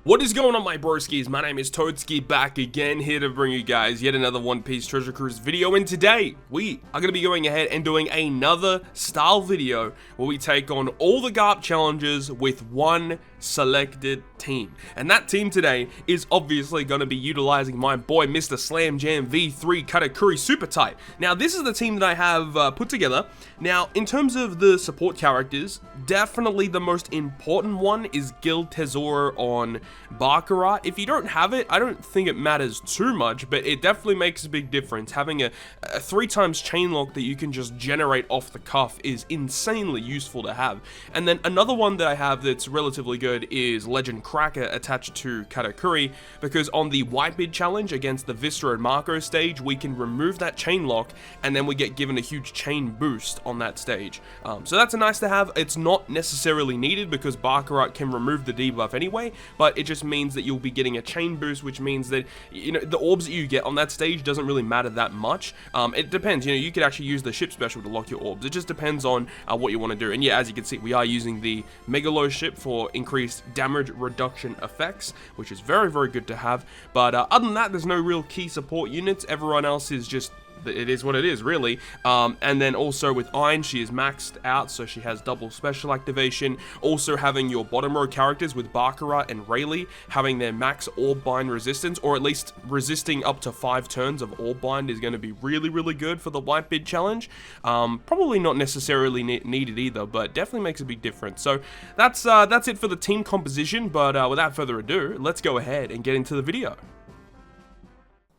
What is going on, my broskiis? My name is Toadskii, back again, here to bring you guys yet another One Piece Treasure Cruise video, and today we are going to be going ahead and doing another style video where we take on all the Garp challenges with one selected team. And that team today is obviously going to be utilizing my boy Mr. Slam Jam V3 Katakuri Super Type. Now, this is the team that I have put together. Now, in terms of the support characters, definitely the most important one is Guild Tesoro on Baccarat. If you don't have it, I don't think it matters too much, but it definitely makes a big difference. Having a 3x chain lock that you can just generate off the cuff is insanely useful to have. And then another one that I have that's relatively good is Legend Cracker attached to Katakuri, because on the Whitebeard challenge against the Vistra and Marco stage, we can remove that chain lock and then we get given a huge chain boost on that stage. So that's a nice to have. It's not necessarily needed because Baccarat can remove the debuff anyway, but it just means that you'll be getting a chain boost, which means that, you know, the orbs that you get on that stage doesn't really matter that much. It depends, you know, you could actually use the ship special to lock your orbs. It just depends on what you want to do. And yeah, as you can see, we are using the Megalo ship for increased damage reduction effects, which is very, very good to have. But other than that, there's no real key support units. Everyone else is just, it is what it is, really. And then also with Iron, she is maxed out, so she has double special activation. Also having your bottom row characters with Baccarat and Rayleigh having their max orb bind resistance, or at least resisting up to 5 turns of orb bind, is going to be really, really good for the Whitebeard challenge. Probably not necessarily needed either, but definitely makes a big difference. So that's it for the team composition, but without further ado, let's go ahead and get into the video.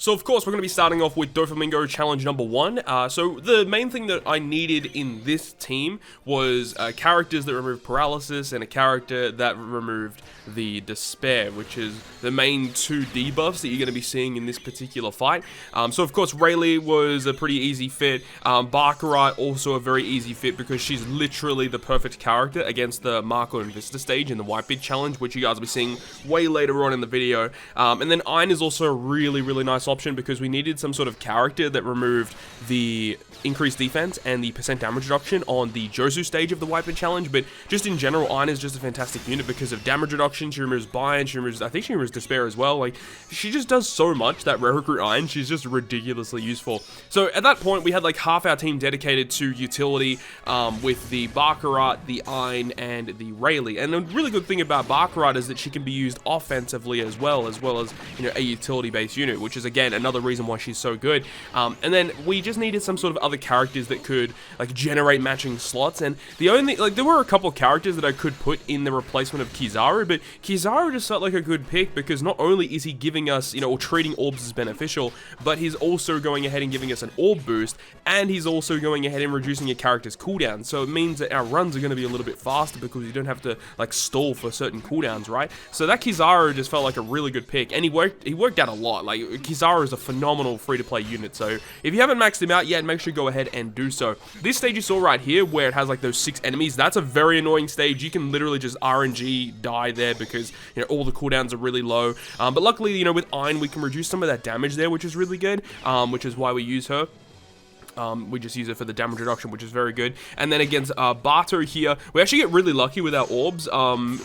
So of course we're going to be starting off with Doflamingo challenge number 1. So the main thing that I needed in this team was characters that removed paralysis and a character that removed the despair, which is the main 2 debuffs that you're going to be seeing in this particular fight. So of course Rayleigh was a pretty easy fit. Baccarat also a very easy fit because she's literally the perfect character against the Marco and Vista stage in the Whitebeard challenge, which you guys will be seeing way later on in the video. And then Iron is also a really, really nice option because we needed some sort of character that removed the increased defense and the percent damage reduction on the Josu stage of the Whitebeard challenge. But just in general, Iron is just a fantastic unit because of damage reduction. She removes bind, I think she removes despair as well. Like, she just does so much, that rare recruit Iron. She's just ridiculously useful. So at that point, we had like half our team dedicated to utility, with the Baccarat, the Iron, and the Rayleigh. And the really good thing about Baccarat is that she can be used offensively as well as, you know, a utility-based unit, which is again another reason why she's so good. And then we just needed some sort of other characters that could like generate matching slots, and the only, like, there were a couple of characters that I could put in the replacement of Kizaru, but Kizaru just felt like a good pick because not only is he giving us, you know, or treating orbs as beneficial, but he's also going ahead and giving us an orb boost, and he's also going ahead and reducing a character's cooldown, so it means that our runs are going to be a little bit faster because you don't have to like stall for certain cooldowns, right? So that Kizaru just felt like a really good pick, and he worked out a lot. Like, Kizaru is a phenomenal free-to-play unit, so if you haven't maxed him out yet, make sure you go ahead and do so. This stage you saw right here, where it has like those 6 enemies, that's a very annoying stage. You can literally just RNG die there because, you know, all the cooldowns are really low. But luckily, you know, with Iron, we can reduce some of that damage there, which is really good, which is why we use her. We just use it for the damage reduction, which is very good. And then against Bato here, we actually get really lucky with our orbs.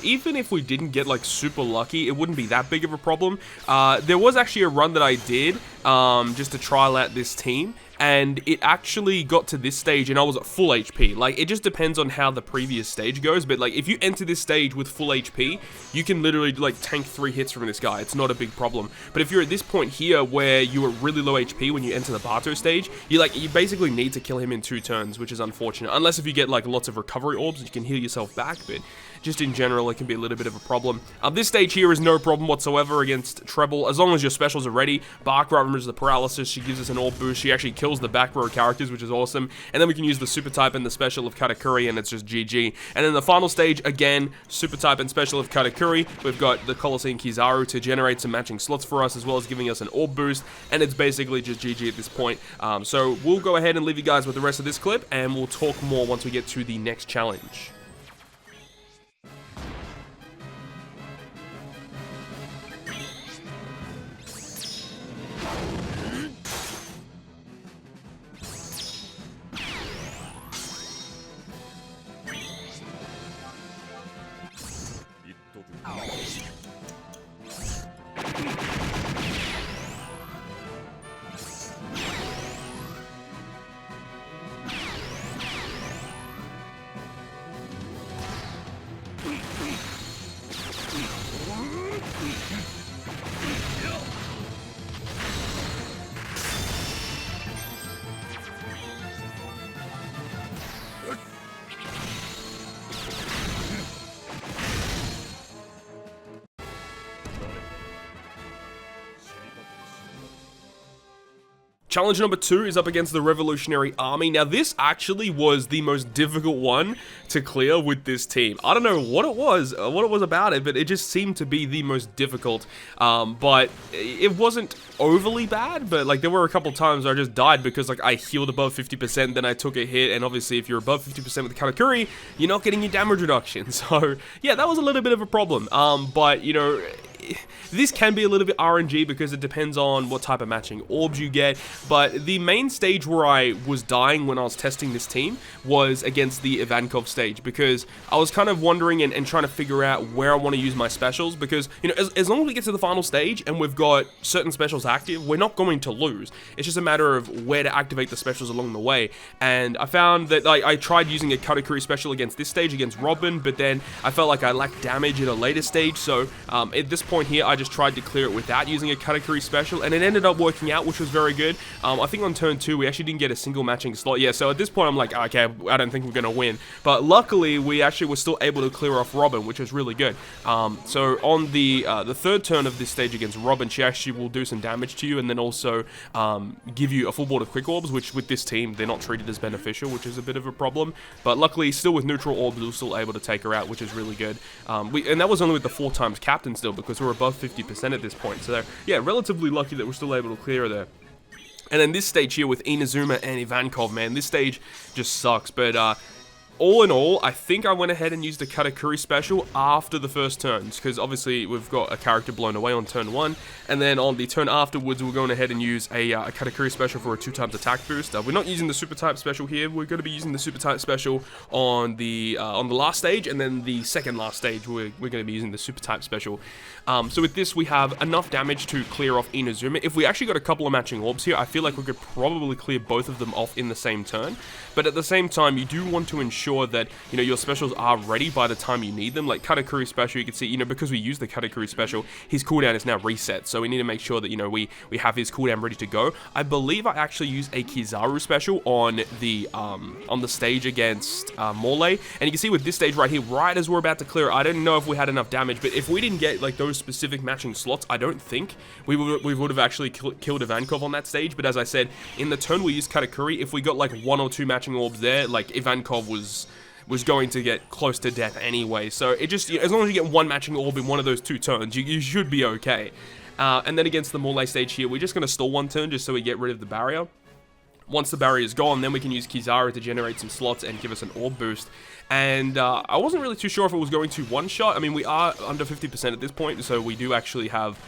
Even if we didn't get like super lucky, it wouldn't be that big of a problem. There was actually a run that I did just to trial out this team, and it actually got to this stage and I was at full HP. Like, it just depends on how the previous stage goes, but like, if you enter this stage with full HP, you can literally like tank 3 hits from this guy. It's not a big problem. But if you're at this point here where you are really low HP when you enter the Bato stage, you basically need to kill him in 2 turns, which is unfortunate. Unless if you get like lots of recovery orbs, you can heal yourself back, but just in general, it can be a little bit of a problem. This stage here is no problem whatsoever against Treble, as long as your specials are ready. Baccarat removes the paralysis, she gives us an orb boost, she actually kills the back row characters, which is awesome, and then we can use the super type and the special of Katakuri, and it's just GG. And then the final stage, again, super type and special of Katakuri, we've got the Colosseum Kizaru to generate some matching slots for us, as well as giving us an orb boost, and it's basically just GG at this point. So we'll go ahead and leave you guys with the rest of this clip, and we'll talk more once we get to the next challenge. Challenge number 2 is up against the Revolutionary Army. Now, this actually was the most difficult one to clear with this team. I don't know what it was about it, but it just seemed to be the most difficult. But it wasn't overly bad, but like there were a couple times where I just died because like I healed above 50%, then I took a hit, and obviously if you're above 50% with Katakuri, you're not getting your damage reduction. So yeah, that was a little bit of a problem. But you know, this can be a little bit RNG because it depends on what type of matching orbs you get, but the main stage where I was dying when I was testing this team was against the Ivankov stage, because I was kind of wondering and trying to figure out where I want to use my specials, because, you know, as long as we get to the final stage and we've got certain specials active, we're not going to lose. It's just a matter of where to activate the specials along the way, and I found that I tried using a Katakuri special against this stage, against Robin, but then I felt like I lacked damage at a later stage, so at this point here, I just tried to clear it without using a Katakuri special, and it ended up working out, which was very good. I think on turn 2, we actually didn't get a single matching slot. Yeah, so at this point, I'm like, okay, I don't think we're going to win. But luckily, we actually were still able to clear off Robin, which was really good. So on the third turn of this stage against Robin, she actually will do some damage to you, and then also give you a full board of quick orbs, which with this team, they're not treated as beneficial, which is a bit of a problem. But luckily, still with neutral orbs, we were still able to take her out, which is really good. And that was only with the 4 times captain still, because we're above 50% at this point. So yeah, relatively lucky that we're still able to clear her there. And then this stage here with Inazuma and Ivankov, man, this stage just sucks. But all in all, I think I went ahead and used the Katakuri special after the first turns, because obviously we've got a character blown away on turn 1, and then on the turn afterwards, we're going ahead and use a Katakuri special for a 2 times attack boost. We're not using the super type special here. We're going to be using the super type special on the last stage, and then the second last stage, we're going to be using the super type special. So with this, we have enough damage to clear off Inazuma. If we actually got a couple of matching orbs here, I feel like we could probably clear both of them off in the same turn. But at the same time, you do want to ensure that, you know, your specials are ready by the time you need them. Like Katakuri special, you can see, you know, because we use the Katakuri special, his cooldown is now reset. So we need to make sure that, you know, we have his cooldown ready to go. I believe I actually used a Kizaru special on the stage against Morley. And you can see with this stage right here, right as we're about to clear, I don't know if we had enough damage, but if we didn't get like those specific matching slots, I don't think we would have actually killed Ivankov on that stage. But as I said, in the turn we used Katakuri, if we got like 1 or 2 matching orbs there, like Ivankov was going to get close to death anyway. So it just, you know, as long as you get 1 matching orb in one of those 2 turns, you should be okay. And then against the Morley stage here, we're just going to stall 1 turn just so we get rid of the barrier. Once the barrier is gone, then we can use Kizaru to generate some slots and give us an orb boost. And I wasn't really too sure if it was going to one-shot. I mean, we are under 50% at this point, so we do actually have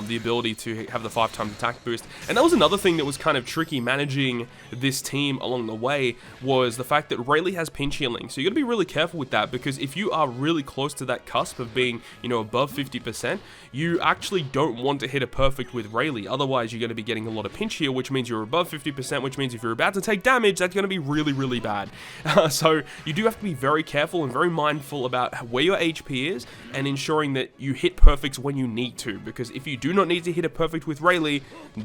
the ability to have the 5 times attack boost. And that was another thing that was kind of tricky managing this team along the way, was the fact that Rayleigh has pinch healing. So you got to be really careful with that, because if you are really close to that cusp of being, you know, above 50%, you actually don't want to hit a perfect with Rayleigh. Otherwise, you're going to be getting a lot of pinch heal, which means you're above 50%, which means if you're about to take damage, that's going to be really, really bad. So you do have to be very careful and very mindful about where your HP is and ensuring that you hit perfects when you need to, because if you do not need to hit a perfect with Rayleigh,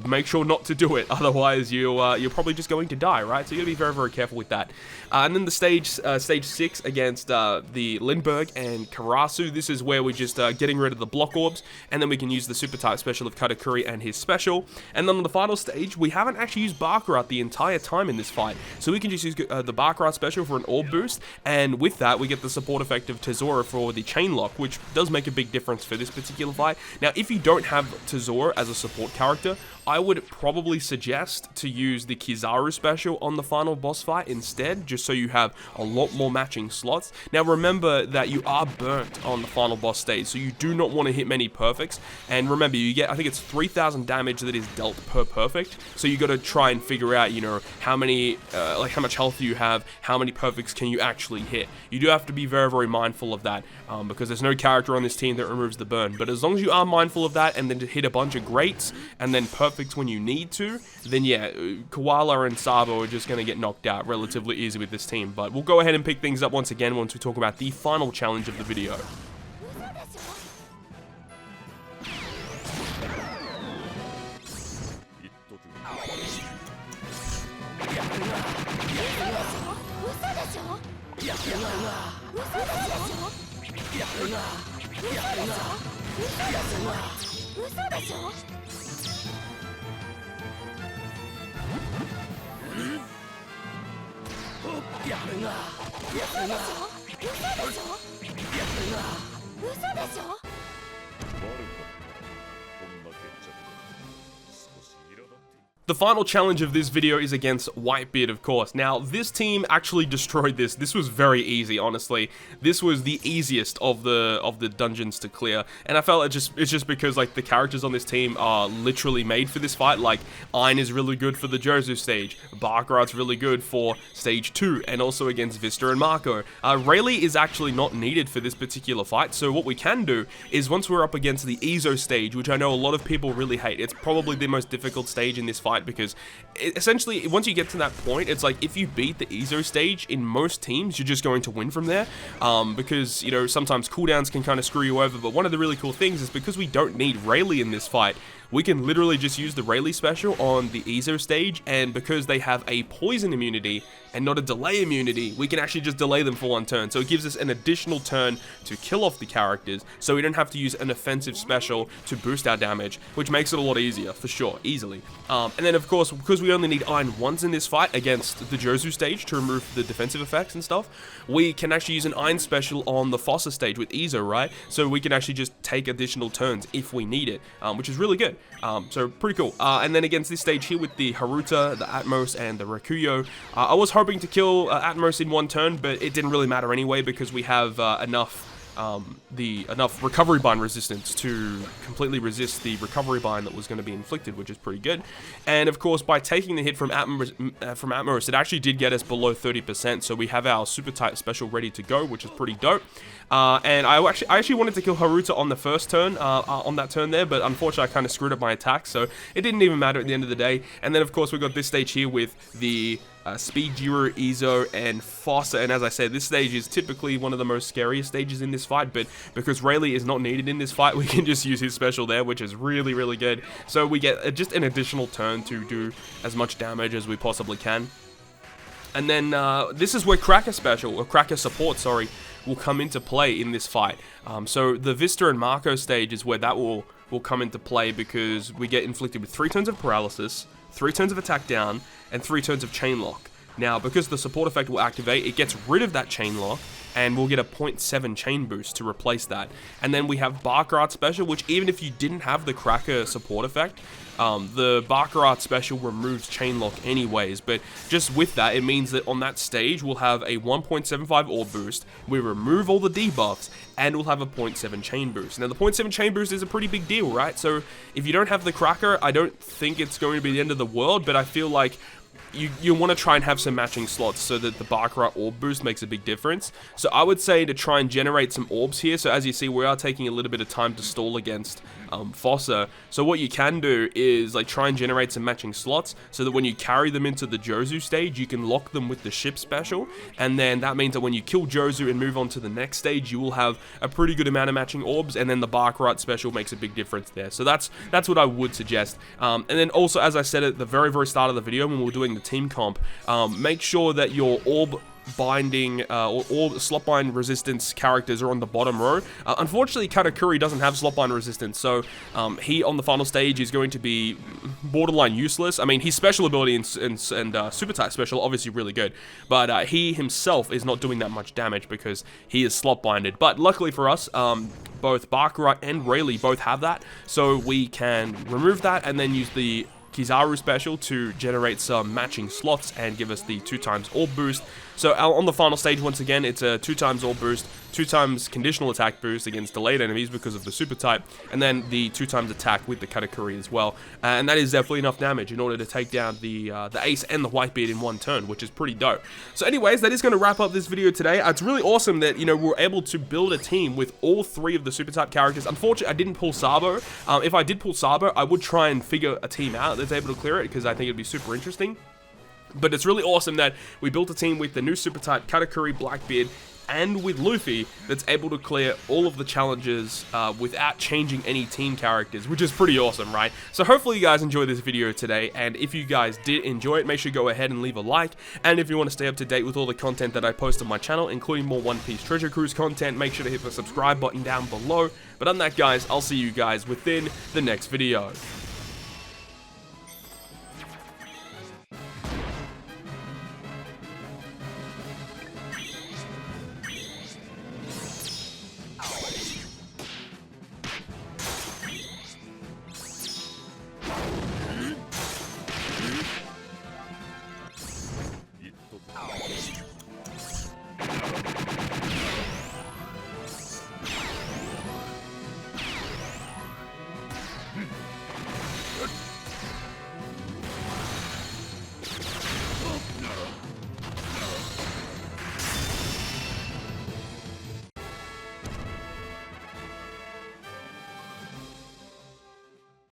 make sure not to do it. Otherwise, you're probably just going to die, right? So you got to be very, very careful with that. And then the stage 6 against the Lindbergh and Karasu. This is where we're just getting rid of the block orbs, and then we can use the super type special of Katakuri and his special. And then on the final stage, we haven't actually used Baccarat the entire time in this fight, so we can just use the Baccarat special for an orb boost, and with that we get the support effect of Tezora for the chain lock, which does make a big difference for this particular fight. Now, if you don't have Tezora as a support character, I would probably suggest to use the Kizaru special on the final boss fight instead, just so you have a lot more matching slots. Now remember that you are burnt on the final boss stage, so you do not want to hit many perfects, and remember, you get, I think it's 3,000 damage that is dealt per perfect, so you got to try and figure out, you know, how many, like how much health you have, how many perfects can you actually hit. hit. You do have to be very, very mindful of that, because there's no character on this team that removes the burn. But as long as you are mindful of that and then to hit a bunch of greats and then perfects when you need to, then yeah, Koala and Sabo are just going to get knocked out relatively easy with this team. But we'll go ahead and pick things up once again once we talk about the final challenge of the video. The final challenge of this video is against Whitebeard, of course. Now, this team actually destroyed this. This was very easy, honestly. This was the easiest of the dungeons to clear, and I felt it's just because like the characters on this team are literally made for this fight. Like, Ein is really good for the Jozu stage, Barkrat's really good for stage 2, and also against Vista and Marco. Rayleigh is actually not needed for this particular fight, so what we can do is once we're up against the Ezo stage, which I know a lot of people really hate, it's probably the most difficult stage in this fight, because essentially once you get to that point, it's like if you beat the Ezo stage in most teams, you're just going to win from there, because you know sometimes cooldowns can kind of screw you over. But one of the really cool things is because we don't need Rayleigh in this fight, we can literally just use the Rayleigh special on the Ezo stage, and because they have a poison immunity and not a delay immunity, we can actually just delay them for one turn. So it gives us an additional turn to kill off the characters, so we don't have to use an offensive special to boost our damage, which makes it a lot easier, for sure, easily. And then of course, because we only need Ein once in this fight against the Jozu stage to remove the defensive effects and stuff, we can actually use an Ein special on the Fossa stage with Ezo, right? So we can actually just take additional turns if we need it, which is really good. So pretty cool. And then against this stage here with the Haruta, the Atmos, and the Rakuyo, I was hoping to kill Atmos in one turn, but it didn't really matter anyway because we have enough recovery bind resistance to completely resist the recovery bind that was going to be inflicted, which is pretty good. And of course, by taking the hit from Atmos, it actually did get us below 30%, so we have our super tight special ready to go, which is pretty dope. And I actually wanted to kill Haruta on the first turn, on that turn there, but unfortunately I kind of screwed up my attack, so it didn't even matter at the end of the day. And then of course we got this stage here with the Speed Jiro, Ezo, and Fossa, and as I said, this stage is typically one of the most scariest stages in this fight, but because Rayleigh is not needed in this fight, we can just use his special there, which is really, really good. So we get just an additional turn to do as much damage as we possibly can. And then this is where Cracker special, or Cracker support, sorry, will come into play in this fight. So the Vista and Marco stage is where that will come into play, because we get inflicted with 3 turns of paralysis, 3 turns of attack down, and 3 turns of chain lock. Now, because the support effect will activate, it gets rid of that chain lock, and we'll get a 0.7 chain boost to replace that. And then we have Barkrat special, which even if you didn't have the Cracker support effect, the Barkrat special removes chain lock anyways, but just with that, it means that on that stage, we'll have a 1.75 orb boost, we remove all the debuffs, and we'll have a 0.7 chain boost. Now, the 0.7 chain boost is a pretty big deal, right? So if you don't have the Cracker, I don't think it's going to be the end of the world, but I feel like you want to try and have some matching slots so that the Barkrat orb boost makes a big difference. So I would say to try and generate some orbs here. So as you see, we are taking a little bit of time to stall against Fossa. So what you can do is like try and generate some matching slots so that when you carry them into the Jozu stage, you can lock them with the ship special. And then that means that when you kill Jozu and move on to the next stage, you will have a pretty good amount of matching orbs. And then the Barkrat special makes a big difference there. So that's what I would suggest. And then also, as I said at the very, very start of the video when we were doing the team comp, make sure that your orb binding or all slot bind resistance characters are on the bottom row. Unfortunately, Katakuri doesn't have slot bind resistance, so he on the final stage is going to be borderline useless. I mean, his special ability and super type special obviously really good, but he himself is not doing that much damage because he is slot binded. But luckily for us, both Barkrat and Rayleigh both have that, so we can remove that and then use the Kizaru special to generate some matching slots and give us the 2x orb boost. So on the final stage, once again, it's a 2x orb boost, 2 times conditional attack boost against delayed enemies because of the super type, and then the 2 times attack with the Katakuri as well. And that is definitely enough damage in order to take down the Ace and the Whitebeard in one turn, which is pretty dope. So anyways, that is going to wrap up this video today. It's really awesome that, you know, we're able to build a team with all 3 of the super type characters. Unfortunately, I didn't pull Sabo. If I did pull Sabo, I would try and figure a team out that's able to clear it, because I think it'd be super interesting. But it's really awesome that we built a team with the new super type Katakuri, Blackbeard, and with Luffy that's able to clear all of the challenges without changing any team characters, which is pretty awesome, right? So hopefully you guys enjoyed this video today, and if you guys did enjoy it, make sure you go ahead and leave a like. And if you want to stay up to date with all the content that I post on my channel, including more One Piece Treasure Cruise content, make sure to hit the subscribe button down below. But other than that, guys, I'll see you guys within the next video.